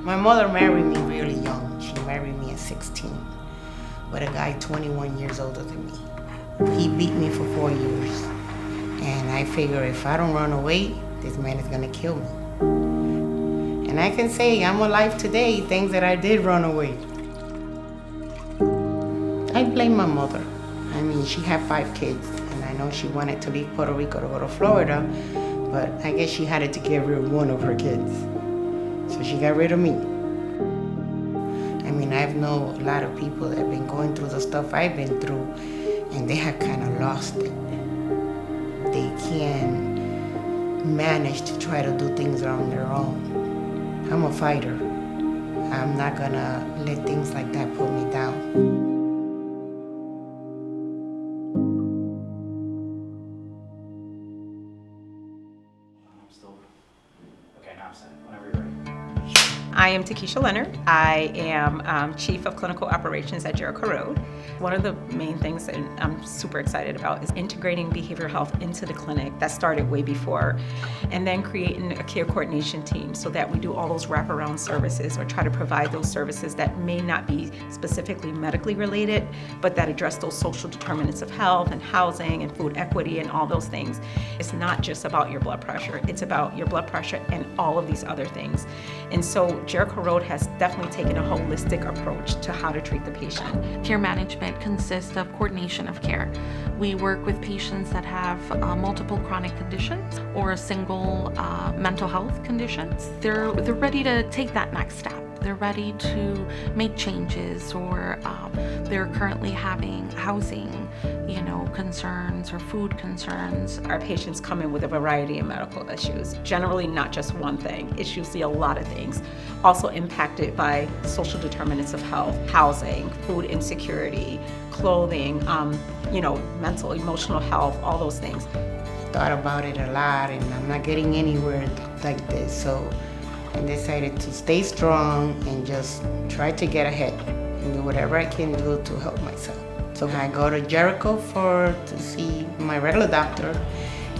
My mother married me really young. She married me at 16 with a guy 21 years older than me. He beat me for 4 years. And I figure if I don't run away, this man is gonna kill me. And I can say I'm alive today thanks that I did run away. I blame my mother. I mean, she had 5 kids, and I know she wanted to leave Puerto Rico to go to Florida, but I guess she had to get rid of one of her kids. So she got rid of me. I mean, I've known a lot of people that have been going through the stuff I've been through, and they have kind of lost it. They can't manage to try to do things on their own. I'm a fighter. I'm not gonna let things like that pull me down. I am Takesha Leonard. I am Chief of Clinical Operations at Jericho Road. One of the main things that I'm super excited about is integrating behavioral health into the clinic. That started way before. And then creating a care coordination team so that we do all those wraparound services or try to provide those services that may not be specifically medically related, but that address those social determinants of health and housing and food equity and all those things. It's not just about your blood pressure. It's about your blood pressure and all of these other things. And so Jericho Road has definitely taken a holistic approach to how to treat the patient. Care management consists of coordination of care. We work with patients that have multiple chronic conditions or a single mental health condition. They're ready to take that next step. They're ready to make changes, or they're currently having housing, concerns or food concerns. Our patients come in with a variety of medical issues, generally not just one thing. It's usually a lot of things, also impacted by social determinants of health, housing, food insecurity, clothing, mental, emotional health, all those things. Thought about it a lot, and I'm not getting anywhere like this, so I decided to stay strong and just try to get ahead and do whatever I can do to help myself. So I go to Jericho to see my regular doctor,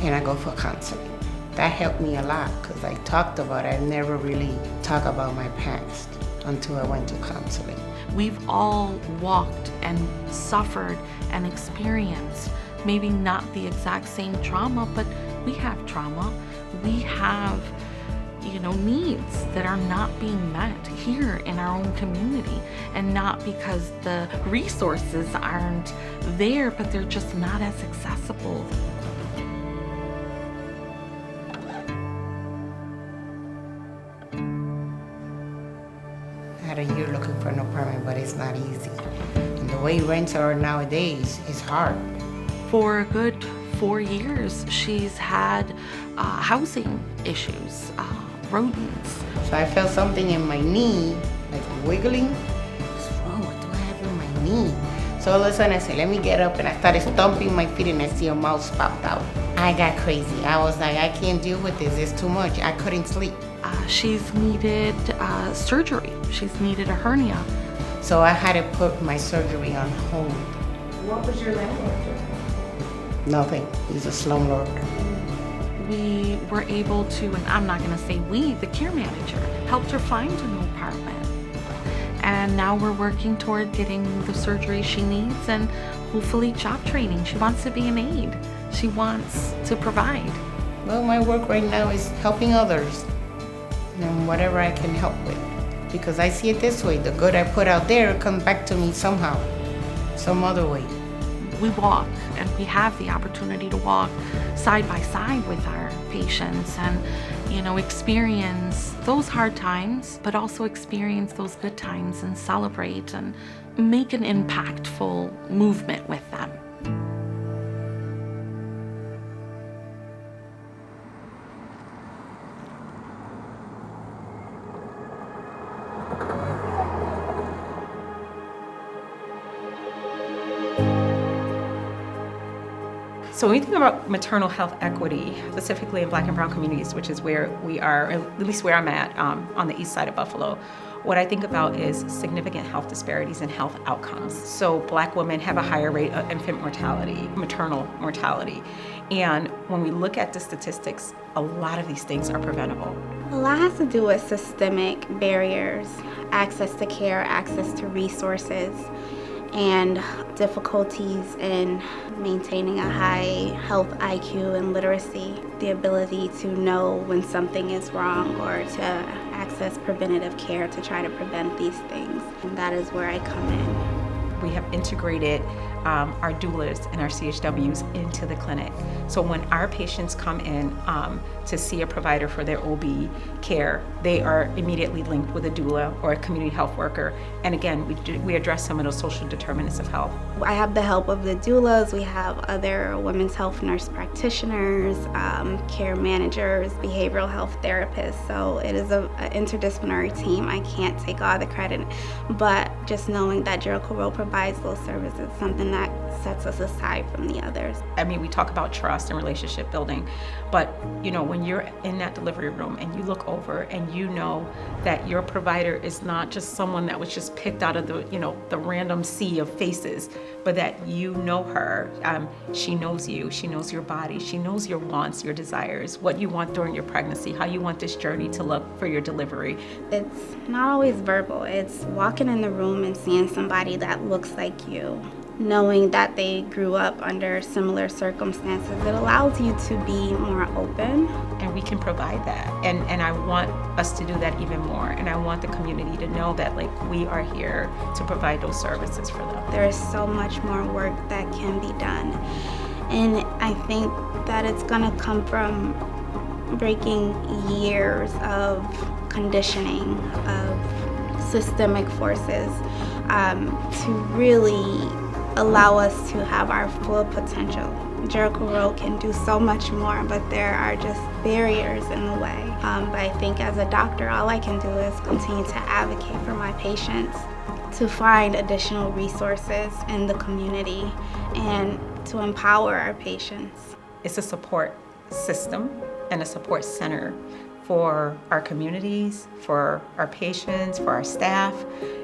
and I go for counseling. That helped me a lot because I talked about it. I never really talked about my past until I went to counseling. We've all walked and suffered and experienced maybe not the exact same trauma, but we have trauma. We have needs that are not being met here in our own community, and not because the resources aren't there, but they're just not as accessible. I had a year looking for an apartment, but it's not easy. And the way rents are nowadays is hard. For a good 4 years, she's had housing issues, rodents. So I felt something in my knee, like wiggling. What's wrong? What do I have in my knee? So all of a sudden I said, let me get up, and I started stomping my feet, and I see a mouse popped out. I got crazy. I was like, I can't deal with this. It's too much. I couldn't sleep. She's needed surgery. She's needed a hernia. So I had to put my surgery on hold. What was your landlord doing? Nothing. He's a slumlord. We were able to, and I'm not going to say we, the care manager, helped her find a new apartment. And now we're working toward getting the surgery she needs and hopefully job training. She wants to be an aide. She wants to provide. Well, my work right now is helping others and whatever I can help with. Because I see it this way, the good I put out there comes back to me somehow, some other way. We walk, and we have the opportunity to walk side by side with our patients and, experience those hard times, but also experience those good times and celebrate and make an impactful movement with them. So when we think about maternal health equity, specifically in Black and Brown communities, which is where we are, at least where I'm at, on the east side of Buffalo, what I think about is significant health disparities in health outcomes. So Black women have a higher rate of infant mortality, maternal mortality. And when we look at the statistics, a lot of these things are preventable. A lot has to do with systemic barriers, access to care, access to resources, and difficulties in maintaining a high health IQ and literacy, the ability to know when something is wrong or to access preventative care to try to prevent these things. And that is where I come in. We have integrated our doulas and our CHWs into the clinic. So when our patients come in to see a provider for their OB care, they are immediately linked with a doula or a community health worker. And again, we address some of those social determinants of health. I have the help of the doulas. We have other women's health nurse practitioners, care managers, behavioral health therapists. So it is an interdisciplinary team. I can't take all the credit, but just knowing that Jericho Road provides those services is something that sets us aside from the others. I mean, we talk about trust and relationship building, but you know, when you're in that delivery room and you look over and you know that your provider is not just someone that was just picked out of the random sea of faces, but that you know her, she knows you, she knows your body, she knows your wants, your desires, what you want during your pregnancy, how you want this journey to look for your delivery. It's not always verbal. It's walking in the room and seeing somebody that looks like you, knowing that they grew up under similar circumstances. It allows you to be more open. And we can provide that. And I want us to do that even more. And I want the community to know that we are here to provide those services for them. There is so much more work that can be done. And I think that it's gonna come from breaking years of conditioning, of systemic forces, to really allow us to have our full potential. Jericho Road can do so much more, but there are just barriers in the way. But I think as a doctor, all I can do is continue to advocate for my patients to find additional resources in the community and to empower our patients. It's a support system and a support center for our communities, for our patients, for our staff,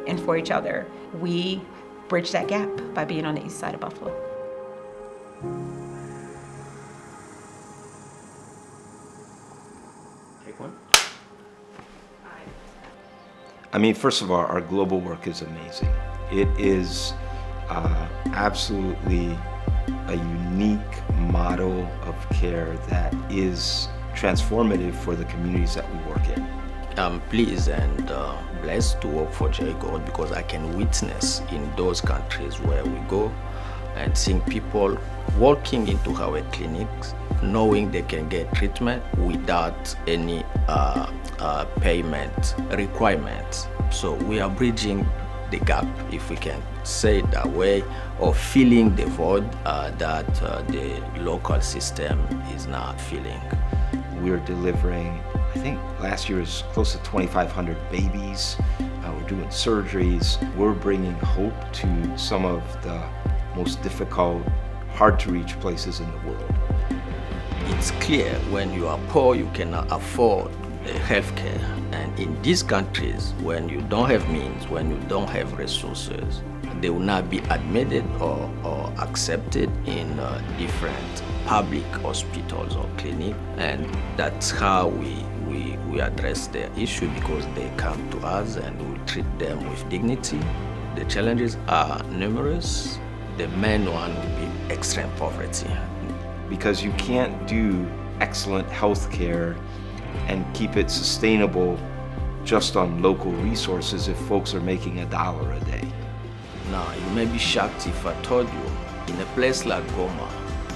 and for each other. We bridge that gap by being on the east side of Buffalo. Take one. I mean, first of all, our global work is amazing. It is absolutely a unique model of care that is transformative for the communities that we work in. I'm pleased and blessed to work for Jericho because I can witness in those countries where we go and seeing people walking into our clinics knowing they can get treatment without any payment requirements. So we are bridging the gap, if we can say it that way, or filling the void that the local system is not filling. We're delivering, I think last year is close to 2,500 babies. We're doing surgeries. We're bringing hope to some of the most difficult, hard to reach places in the world. It's clear when you are poor, you cannot afford healthcare. And in these countries, when you don't have means, when you don't have resources, they will not be admitted or accepted in different public hospitals or clinics. And that's how we address their issue, because they come to us and we treat them with dignity. The challenges are numerous. The main one will be extreme poverty. Because you can't do excellent health care and keep it sustainable just on local resources if folks are making $1 a day. Now, you may be shocked if I told you, in a place like Goma,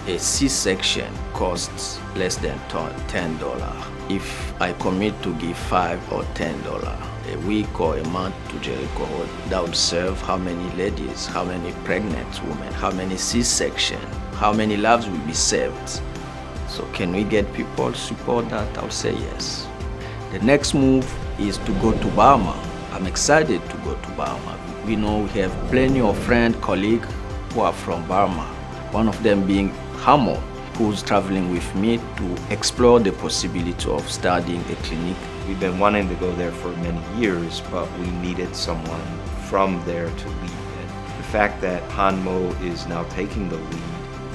a C-section costs less than $10. If I commit to give $5 or $10 a week or a month to Jericho, that would serve how many ladies, how many pregnant women, how many C-section, how many lives will be saved. So can we get people to support that? I would say yes. The next move is to go to Burma. I'm excited to go to Burma. We know we have plenty of friends, colleagues who are from Burma. One of them being Hamo, who's traveling with me to explore the possibility of starting a clinic. We've been wanting to go there for many years, but we needed someone from there to lead it. The fact that Hanmo is now taking the lead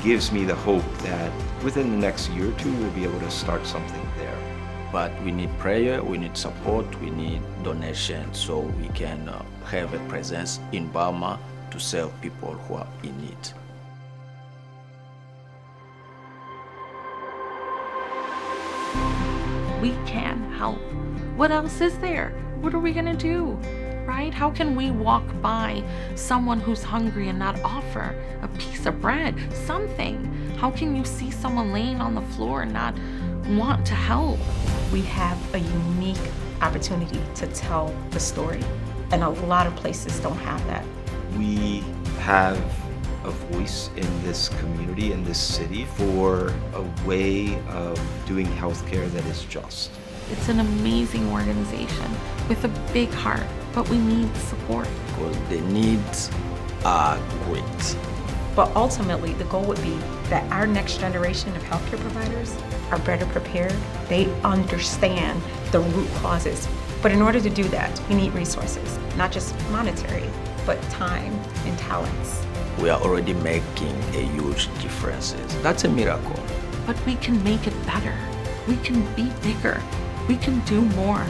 gives me the hope that within the next year or two, we'll be able to start something there. But we need prayer, we need support, we need donations so we can have a presence in Burma to serve people who are in need. We can help. What else is there? What are we gonna do? Right? How can we walk by someone who's hungry and not offer a piece of bread, something? How can you see someone laying on the floor and not want to help? We have a unique opportunity to tell the story, and a lot of places don't have that. We have a voice in this community, in this city, for a way of doing healthcare that is just. It's an amazing organization with a big heart, but we need support. Because the needs are great. But ultimately, the goal would be that our next generation of healthcare providers are better prepared. They understand the root causes. But in order to do that, we need resources, not just monetary, but time and talents. We are already making a huge difference. That's a miracle. But we can make it better. We can be bigger. We can do more.